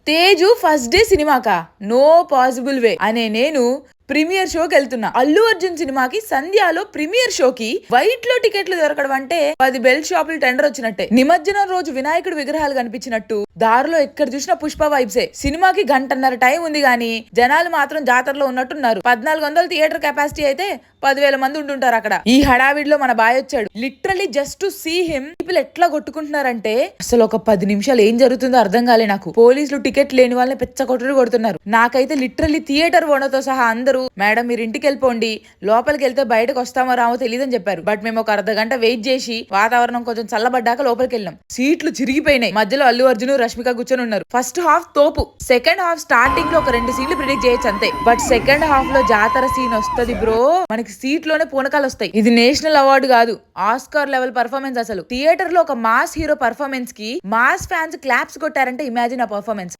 Teju first day సినిమాకా no possible way అనే నేను ప్రీమియర్ షోకి వెళ్తున్నా. అల్లు అర్జున్ సినిమాకి సంధ్యాలో ప్రీమియర్ షోకి వైట్ లో టికెట్లు దొరకడం అంటే 10 బెల్ట్ షాపులు టెండర్ వచ్చినట్టే. నిమజ్జనం రోజు వినాయకుడు విగ్రహాలు కనిపించినట్టు దారిలో ఎక్కడ చూసినా పుష్ప వైబ్సే. సినిమాకి గంటన్నర టైం ఉంది గానీ జనాలు మాత్రం జాతరలో ఉన్నట్టున్నారు. 1400 థియేటర్ కెపాసిటీ అయితే 10,000 మంది ఉంటుంటారు అక్కడ. ఈ హడావిడిలో మన బాయ్ వచ్చాడు. Literally just to see him people ఎట్లా కొట్టుకుంటున్నారంటే అసలు ఒక 10 నిమిషాలు ఏం జరుగుతుందో అర్థం కాలే నాకు. పోలీసులు టికెట్ లేని వాళ్ళని పెచ్చ కొట్టుడు కొడుతున్నారు. నాకైతే లిటరలీ థియేటర్ ఓనర్తో సహా అందరూ మేడం మీరు ఇంటికి వెళ్ళిపోండి, లోపలికి వెళ్తే బయటకు వస్తామో రామో తెలియదని చెప్పారు. బట్ మేము ఒక అర్ధగంట వెయిట్ చేసి వాతావరణం కొంచెం చల్లబడ్డాక లోపలికి వెళ్ళాం. సీట్లు చిరిగిపోయినాయి. మధ్యలో అల్లు అర్జున్ రష్మిక కూర్చొని ఉన్నారు. ఫస్ట్ హాఫ్ తోపు. సెకండ్ హాఫ్ స్టార్టింగ్ లో ఒక 2 సీన్లు ప్రిడిక్ట్ చేయొచ్చు అంతే. బట్ సెకండ్ హాఫ్ లో జాతర సీన్ వస్తుంది బ్రో. మనకి సీట్ లోనే పూనకాలు వస్తాయి. ఇది నేషనల్ అవార్డు కాదు, ఆస్కార్ లెవెల్ పర్ఫార్మెన్స్. అసలు థియేటర్ లో ఒక మాస్ హీరో పర్ఫార్మెన్స్ కి మాస్ ఫ్యాన్స్ క్లాప్స్ కొట్టారంటే ఇమాజిన్ ఆ పర్ఫార్మెన్స్.